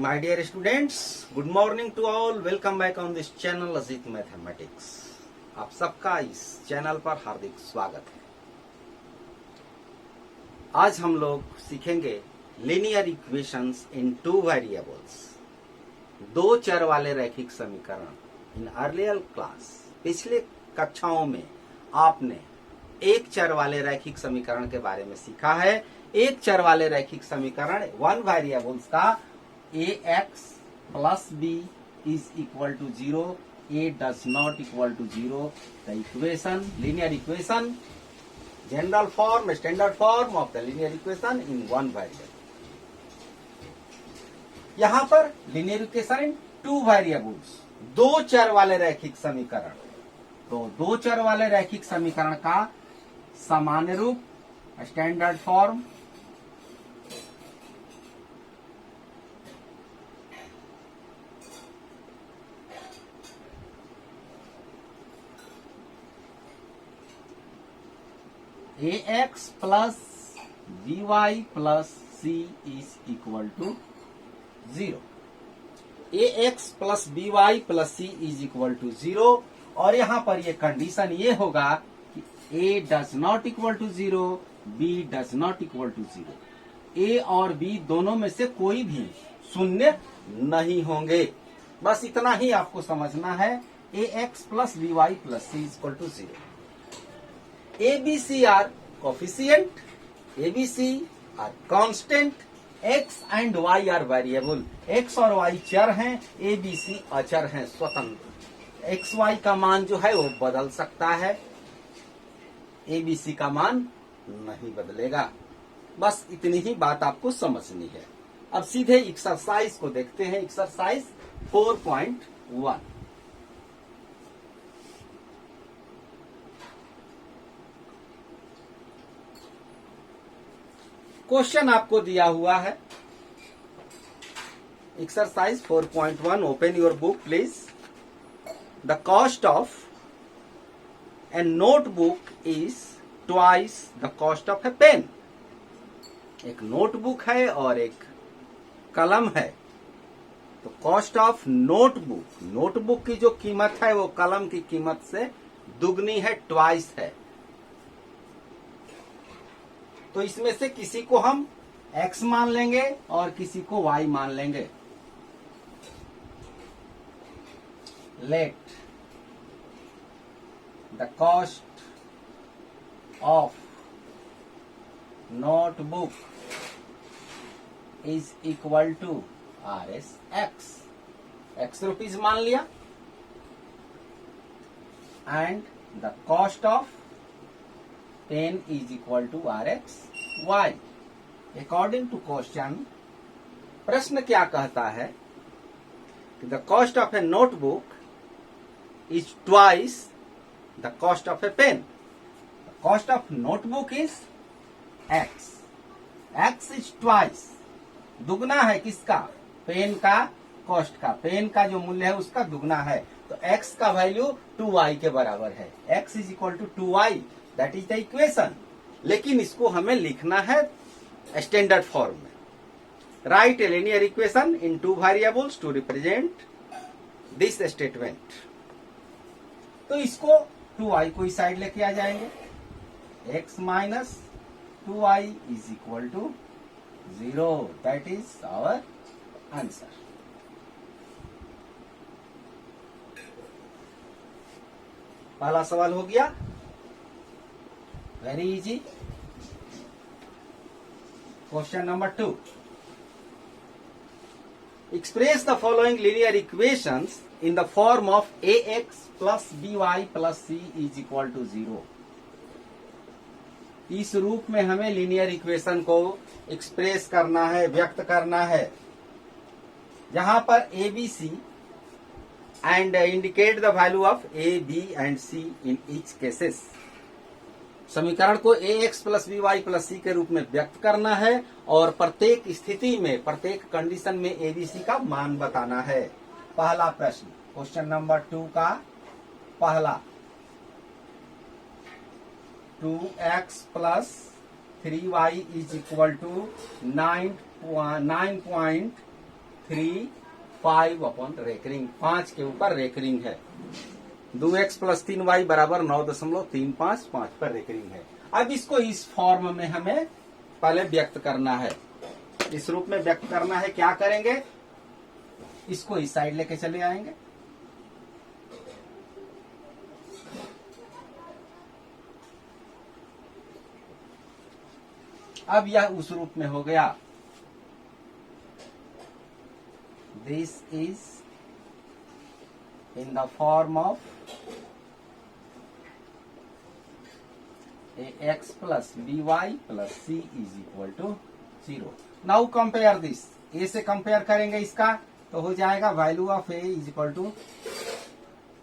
My dear students, good morning to all. Welcome back on this channel Ajit mathematics. आप सबका इस channel पर हार्दिक स्वागत है। आज हम लोग सीखेंगे लीनियर इक्वेशंस इन टू वेरिएबल्स, दो चर वाले रैखिक समीकरण। इन अर्लियर क्लास, पिछले कक्षाओं में आपने एक चर वाले रैखिक समीकरण के बारे में सीखा है। एक चर वाले रैखिक समीकरण वन वेरिएबल्स का ax plus b is equal to 0, a does not equal to 0, the equation, linear equation, general form, standard form of the linear equation in one variable। यहां पर linear equation in two variables, दो चर वाले रैखिक समीकरण। तो दो चर वाले रैखिक समीकरण का सामान्य रूप, standard form, ax plus by plus c is equal to 0। ax plus by plus c is equal to 0 और यहां पर ये कंडीशन ये होगा कि a does not equal to 0, b does not equal to 0। a और b दोनों में से कोई भी शून्य नहीं होंगे। बस इतना ही आपको समझना है। ax plus by plus c is equal to 0। ABC are coefficient, ABC are constant, x and y are variable। x और y चर हैं, ABC अचर हैं, स्वतंत्र। x y का मान जो है वो बदल सकता है, ABC का मान नहीं बदलेगा। बस इतनी ही बात आपको समझनी है। अब सीधे एक्सरसाइज को देखते हैं। एक्सरसाइज 4.1। क्वेश्चन आपको दिया हुआ है exercise 4.1। Open your book please. The cost of a notebook is twice the cost of a pen. एक नोटबुक है और एक कलम है। तो कॉस्ट ऑफ नोटबुक, नोटबुक की जो कीमत है वो कलम की कीमत से दुगनी है, ट्वाइस है। तो इसमें से किसी को हम x मान लेंगे और किसी को y मान लेंगे। Let the cost of notebook is equal to RS x rupees मान लिया, and the cost of pen is equal to RX y। According to question, प्रश्न क्या कहता है कि the cost of a notebook is twice the cost of a pen. Cost of notebook is x is twice, दुगना है किसका? Pen का cost का। पेन का जो मूल्य है उसका दुगना है। तो x का वैल्यू 2y के बराबर है। x is equal to 2y, that is the equation. लेकिन इसको हमें लिखना है स्टैंडर्ड फॉर्म में। Write a linear equation in two variables to represent this statement. तो इसको 2y को इस साइड लेके आ जाएंगे। x minus 2y is equal to 0, that is our answer. पहला सवाल हो गया, very easy. Question number 2। Express the following linear equations in the form of ax plus by plus c is equal to 0। इस रूप में हमें linear equation को express करना है, व्यक्त करना है, जहां पर ABC and indicate the value of A, B and C in each cases। समीकरण को ax plus by plus c के रूप में व्यक्त करना है और प्रत्येक स्थिति में, प्रत्येक कंडीशन में ABC का मान बताना है। पहला प्रश्न, क्वेश्चन नंबर 2 का पहला, 2x plus 3y is equal to 9.3 3 5 upon recurring, 5 के ऊपर रेकरिंग है। 2x प्लस 3y बराबर 9.355 पर रेकरिंग है। अब इसको इस फॉर्म में हमें पहले व्यक्त करना है, इस रूप में व्यक्त करना है। क्या करेंगे, इसको इस साइड लेके चले आएंगे। अब यह उस रूप में हो गया। This is in the form of ax plus by plus c is equal to 0। Now compare this, a से कंपेयर करेंगे इसका तो हो जाएगा value of a is equal to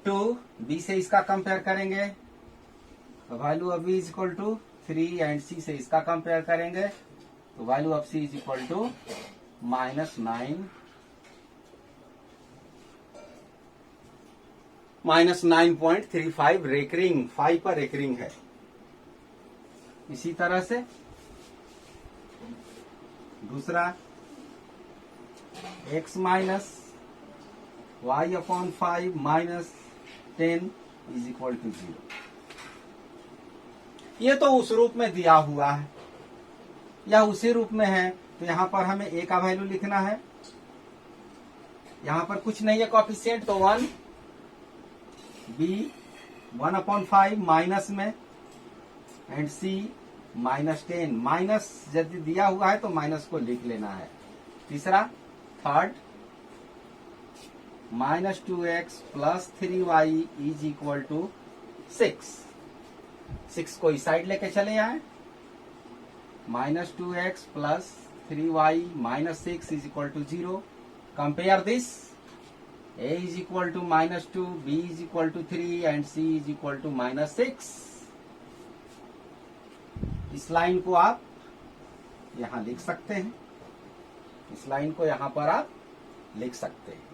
2, b से इसका कंपेयर करेंगे तो value of b is equal to 3 and c से इसका कंपेयर करेंगे तो value of c is equal to -9.35 recurring, 5 पर रेकरिंग है। इसी तरह से दूसरा x minus y upon 5 minus 10 is equal to 0। ये तो उस रूप में दिया हुआ है, या उसी रूप में है तो यहां पर हमें a का वैल्यू लिखना है। यहां पर कुछ नहीं है कोएफिशिएंट, तो 1 b 1/5 माइनस में एंड c -10। माइनस यदि दिया हुआ है तो माइनस को लिख लेना है। तीसरा third -2x plus 3y is equal to 6 को इस साइड लेके चले आए। -2x plus 3y minus 6 is equal to 0। Compare this, a is equal to -2, b is equal to 3 and c is equal to -6। इस लाइन को आप यहां लिख सकते हैं, इस लाइन को यहां पर आप लिख सकते हैं।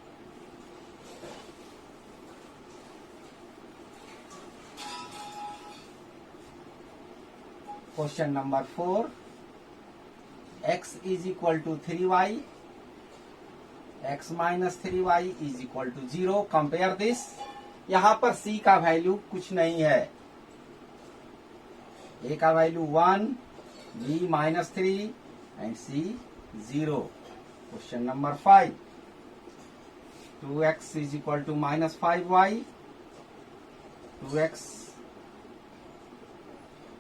Question number 4, x is equal to 3y, x minus 3y is equal to 0। Compare this, यहां पर c का वैल्यू कुछ नहीं है, a का value 1, b -3 and c 0। Question number 5, 2x is equal to -5y, 2x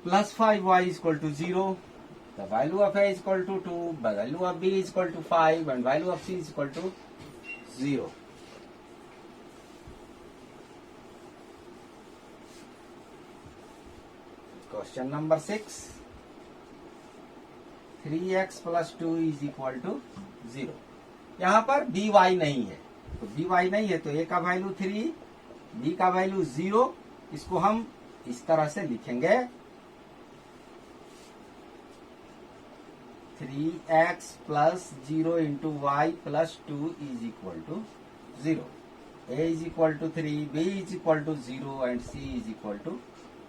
plus 5y is equal to 0। The value of a is equal to 2, the value of b is equal to 5 and value of c is equal to 0. Question number 6, 3x plus 2 is equal to 0। यहाँ पर by नहीं है, तो by नहीं है तो a का value 3, b का वैल्यू 0। इसको हम इस तरह से लिखेंगे, 3x plus 0 into y plus 2 is equal to 0। a is equal to 3, b is equal to 0 and c is equal to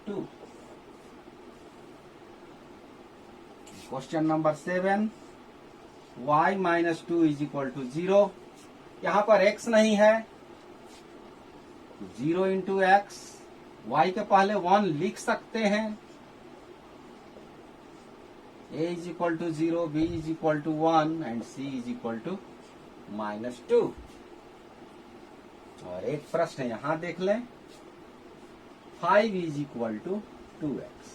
2। Question number 7, y minus 2 is equal to 0। यहां पर x नहीं है, 0 इंटू एक्स, y के पहले 1 लिख सकते हैं। a is equal to 0, b is equal to 1 and c is equal to -2। और एक प्रश्न यहां देख लें, 5 is equal to 2x।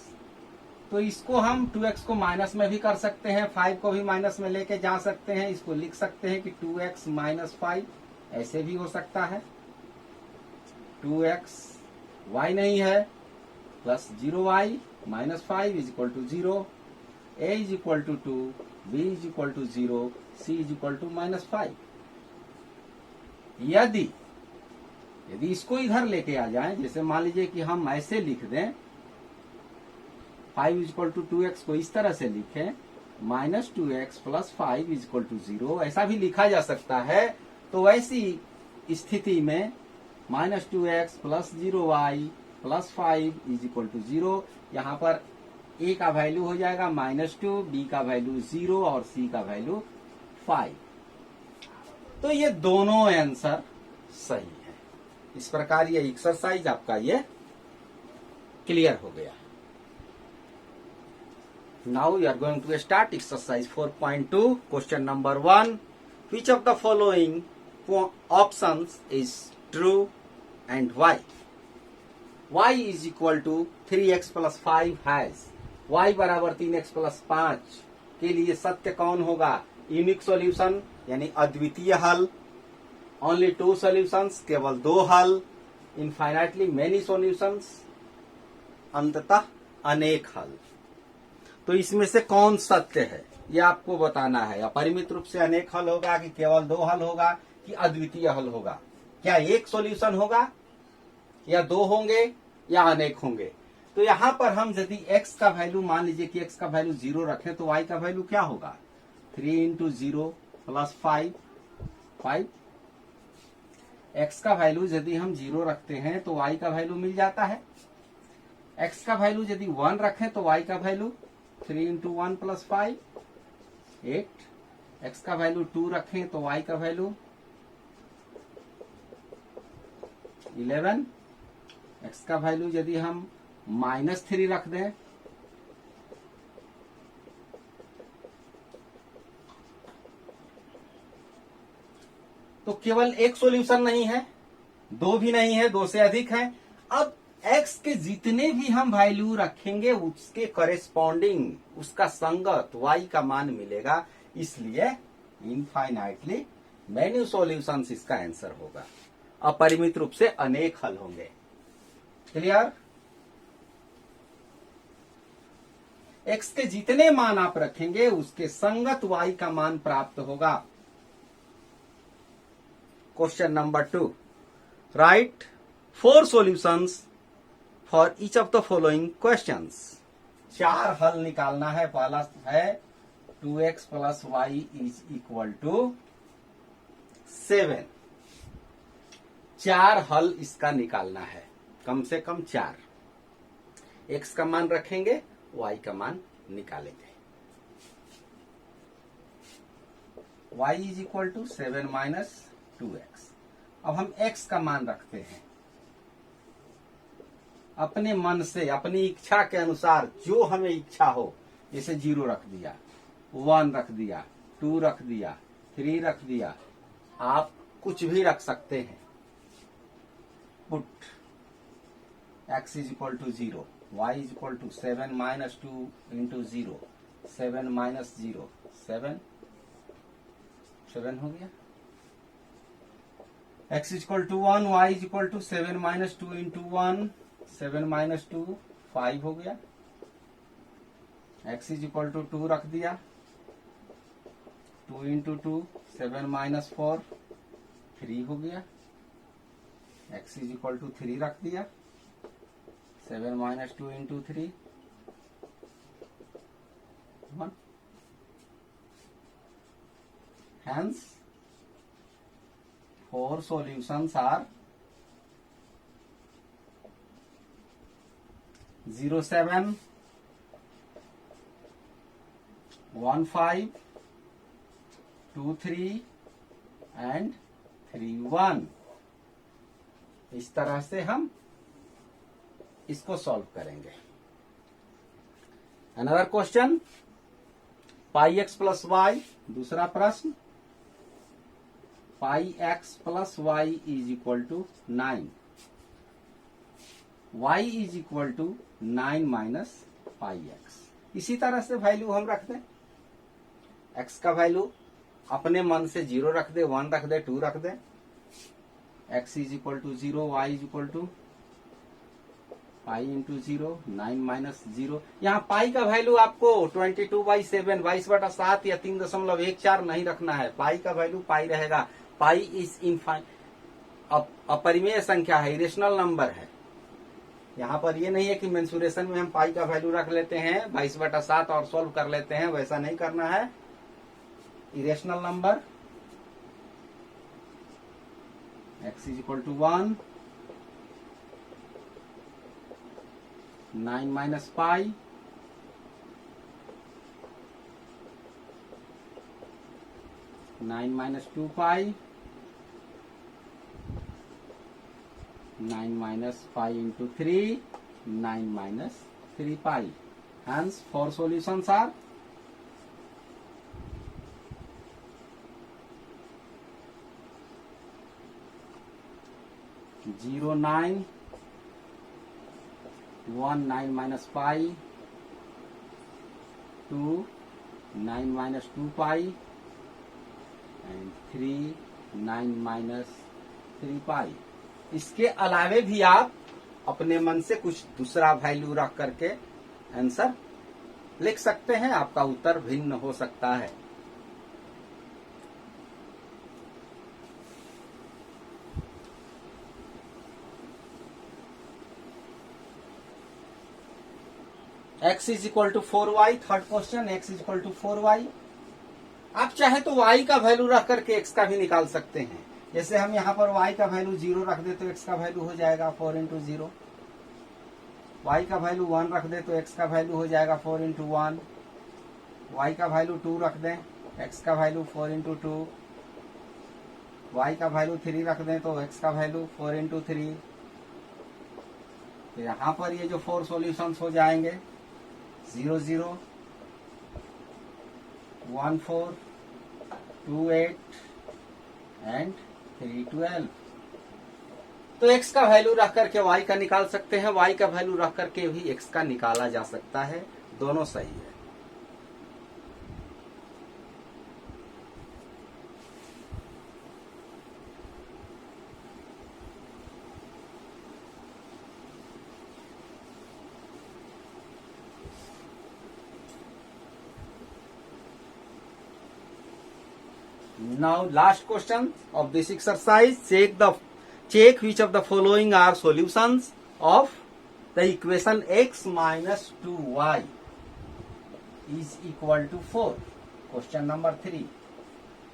तो इसको हम 2x को माइनस में भी कर सकते हैं, 5 को भी माइनस में लेके जा सकते हैं। इसको लिख सकते हैं कि 2x माइनस 5, ऐसे भी हो सकता है। 2x y नहीं है, plus 0y minus 5 is equal to 0, a is equal to 2, b is equal to 0, c is equal to -5। यदि इसको इधर लेके आ जाएं, जैसे मान लीजिए कि हम ऐसे लिख दें, 5 इज इक्वल टू 2x को इस तरह से लिखें, -2x plus 5 is equal to 0, ऐसा भी लिखा जा सकता है। तो वैसी स्थिति में -2x plus 0y plus 5 is equal to 0। यहाँ पर a का वैल्यू हो जाएगा -2, b का वैल्यू 0 और c का वैल्यू 5। तो ये दोनों आंसर सही है। इस प्रकार ये एक्सरसाइज आपका ये क्लियर हो गया। Now you are going to start exercise 4.2 question number 1। Which of the following options is true and why? y is equal to 3x plus 5 has y बराबर 3x प्लस 5 के लिए सत्य कौन होगा? यूनिक सॉल्यूशन यानी अद्वितीय हल, ओनली 2 सॉल्यूशंस केवल 2 हल, इनफाइनाइटली मेनी सॉल्यूशंस अंततः अनेक हल। तो इसमें से कौन सत्य है यह आपको बताना है। अपरिमित रूप से अनेक हल होगा कि केवल 2 हल होगा कि अद्वितीय हल होगा? क्या एक सॉल्यूशन होगा या 2 होंगे या अनेक होंगे? तो यहां पर हम यदि x का वैल्यू मान लीजिए कि x का वैल्यू 0 रखें तो y का वैल्यू क्या होगा? 3 इंटू 0 प्लस 5 5। x का वैल्यू यदि हम 0 रखते हैं तो y का वैल्यू मिल जाता है। x का वैल्यू यदि 1 रखें तो y का वैल्यू 3 इंटू 1 प्लस 5 8। x का वैल्यू 2 रखें तो y का वैल्यू 11। x का वैल्यू यदि हम -3 रख दें तो केवल एक सॉल्यूशन नहीं है, 2 भी नहीं है, 2 से अधिक है। अब x के जितने भी हम वैल्यू रखेंगे उसके करेस्पॉन्डिंग, उसका संगत y का मान मिलेगा। इसलिए इनफाइनाइटली मेनी सॉल्यूशंस इसका आंसर होगा। अपरिमित रूप से अनेक हल होंगे। क्लियर? x के जितने मान आप रखेंगे उसके संगत y का मान प्राप्त होगा। Question number 2, write 4 solutions for each of the following questions. 4 हल निकालना है। पहला है 2x plus y is equal to 7। 4 हल इसका निकालना है, कम से कम 4। x का मान रखेंगे, y का मान निकालेंगे। y is equal to 7 minus 2x। अब हम x का मान रखते हैं अपने मन से, अपनी इच्छा के अनुसार, जो हमें इच्छा हो। जैसे 0 रख दिया, 1 रख दिया, 2 रख दिया, 3 रख दिया, आप कुछ भी रख सकते हैं। Put x is equal to 0, y is equal to 7 minus 2 into 0, 7 minus 0 7 हो गया। x is equal to 1, y is equal to 7 minus 2 into 1, 7 minus 2 5 हो गया। x इज इक्वल टू 2 रख दिया, 2 इंटू 2 7 माइनस 4 3 हो गया। x इज इक्वल टू 3 रख दिया, 7 minus 2 into 3 1। Hence 4 solutions are 07 15 23 and 31। इस तरह से हम इसको सॉल्व करेंगे। Another question, pi x plus y. दूसरा प्रश्न, pi x plus y is equal to 9, y is equal to 9 minus pi x. इसी तरह से वैल्यू हम रख दें। x का वैल्यू अपने मन से 0 रख दे, 1 रख दे, 2 रख दे। x is equal to 0, y is equal to pi into 0, 9 minus 0। यहाँ पाई का वैल्यू आपको 22/7 22/7 या 3.14 नहीं रखना है। पाई का वैल्यू पाई रहेगा। पाई इज अपरिमेय संख्या है, इरेशनल नंबर है। यहाँ पर ये नहीं है कि मेंसुरेशन में हम पाई का वैल्यू रख लेते हैं 22/7 और सॉल्व कर लेते हैं, वैसा नहीं करना है। Irrational number x is equal to 1, 9 minus pi, 9 minus 2 pi 9 minus pi into 3, 9 minus 3 pi. Hence, 4 solutions are 0, 9, 1, 9 minus pi, 2, 9 minus 2 pi, and 3, 9 minus 3 pi. इसके अलावे भी आप अपने मन से कुछ दूसरा वैल्यू रख करके आंसर लिख सकते हैं, आपका उत्तर भिन्न हो सकता है। x is equal to 4y, third question, x is equal to 4y। आप चाहे तो y का वैल्यू रख करके x का भी निकाल सकते हैं। जैसे हम यहाँ पर y का वैल्यू 0 रख दे तो x का वैल्यू हो जाएगा 4 इंटू 0। y का वैल्यू 1 रख दे तो x का वैल्यू हो जाएगा 4 इंटू 1। y का वैल्यू 2 रख दें, x का वैल्यू 4 इंटू 2। y का वैल्यू 3 रख दें तो x का वैल्यू 4 इंटू 3। तो यहाँ पर ये जो 4 सॉल्यूशंस हो जाएंगे 0, 0, 1, 4, 2, 8 एंड 3, 12। तो x का वैल्यू रख करके y का निकाल सकते हैं, y का वैल्यू रख करके भी x का निकाला जा सकता है, दोनों सही है। Now last question of this exercise, check which of the following are solutions of the equation x minus 2y is equal to 4. Question number 3.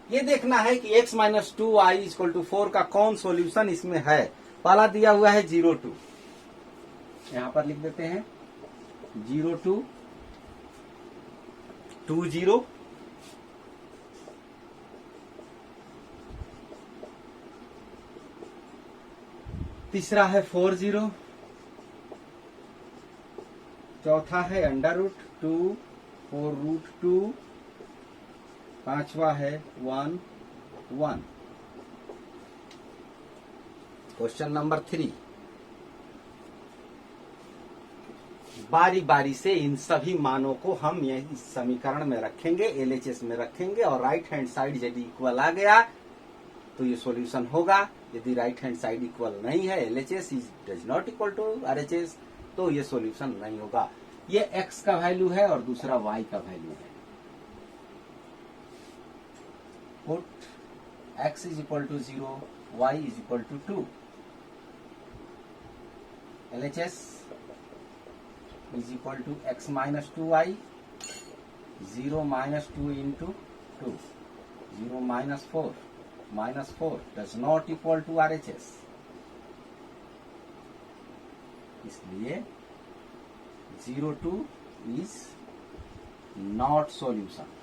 ये देखना है कि x minus 2y is equal to 4 का कौन सॉल्यूशन इसमें है। पहला दिया हुआ है 0, 2, यहां पर लिख देते हैं 0, 2, 2, 0, तीसरा है 4, 0, चौथा है अंडर रूट 2, 4 रूट 2, पांचवा है 1, 1। क्वेश्चन नंबर 3, बारी बारी से इन सभी मानों को हम इस समीकरण में रखेंगे, एलएचएस में रखेंगे, और राइट हैंड साइड यदि इक्वल आ गया तो ये सॉल्यूशन होगा। यदि राइट हैंड साइड इक्वल नहीं है, LHS is does not equal to RHS, तो ये सॉल्यूशन नहीं होगा। ये x का वैल्यू है और दूसरा y का वैल्यू है। Put x is equal to 0, y is equal to 2। LHS is equal to x minus 2y, 0 minus 2 into 2, 0 minus 4, minus 4 does not equal to RHS, इसलिए 0, 2 is not solution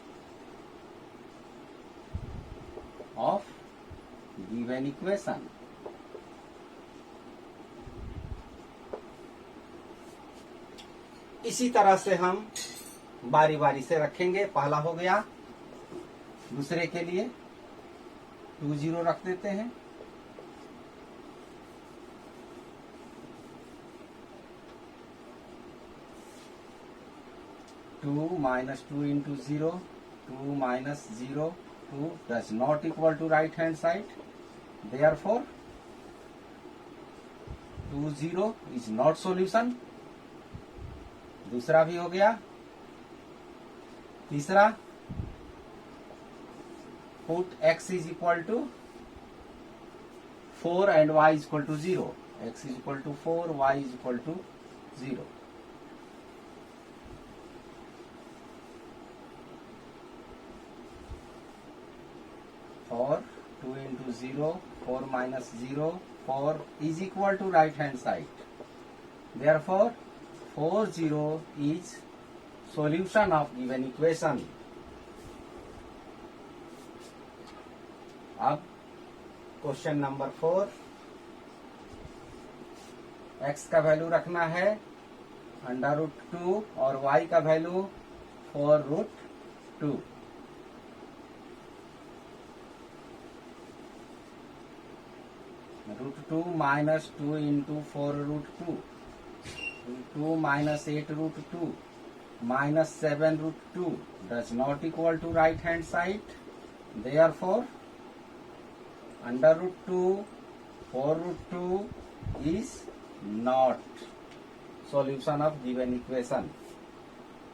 of given equation। इसी तरह से हम बारी बारी से रखेंगे। पहला हो गया, दूसरे के लिए 2, 0 रख देते हैं, two minus 2 into 0, 2 minus 0, 2 does not equal to right hand side, therefore 2, 0 is not solution. दूसरा भी हो गया। तीसरा, put x is equal to 4 and y is equal to 0. x is equal to 4, y is equal to 0. For 2 into 0, 4 minus 0, 4 is equal to right hand side. Therefore, 4, 0 is solution of given equation. अब question number 4, x का value रखना है √2 और y का value 4√2। √2 minus 2 into 4√2, 2 minus 8√2 minus 7√2 does not equal to right hand side. Therefore, √2 4√2 is not solution of given equation.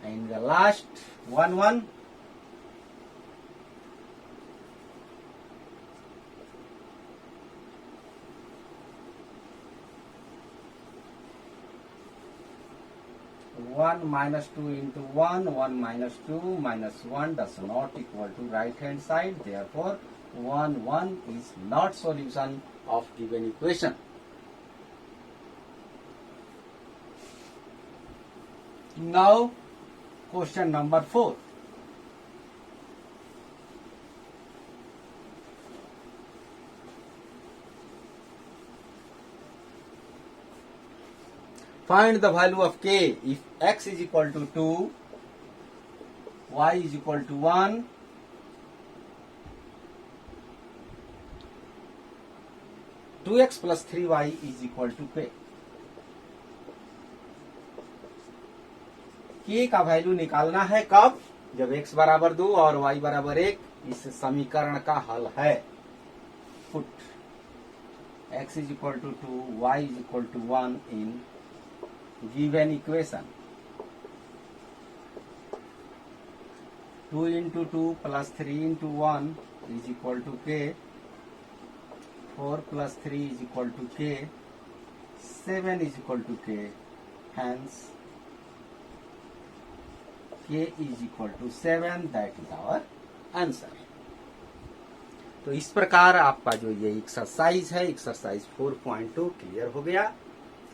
And the last one. One minus 2 into 1 minus 2 minus 1 does not equal to right hand side. Therefore, 1 is not solution of given equation. Now, question number 4. Find the value of k if x is equal to 2, y is equal to 1, two x plus 3y is equal to k. k का value निकालना है कब? जब x बराबर 2 और y बराबर 1 इस समीकरण का हल है. Put x is equal to 2, y is equal to 1 in given equation. 2 into 2 plus 3 into 1 is equal to k. 4 plus 3 is equal to k. 7 is equal to k. Hence, k is equal to 7. That is our answer. तो इस प्रकार आपका जो ये exercise है, exercise 4.2 clear हो गया.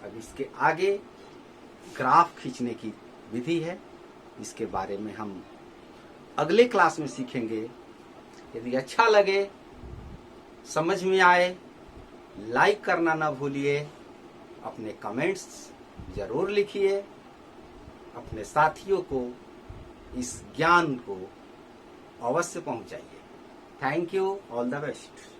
अब इसके आगे ग्राफ खींचने की विधि है, इसके बारे में हम अगले क्लास में सीखेंगे. यदि अच्छा लगे, समझ में आए, लाइक करना ना भूलिए, अपने कमेंट्स जरूर लिखिए, अपने साथियों को इस ज्ञान को अवश्य पहुंचाइए. Thank you, all the best.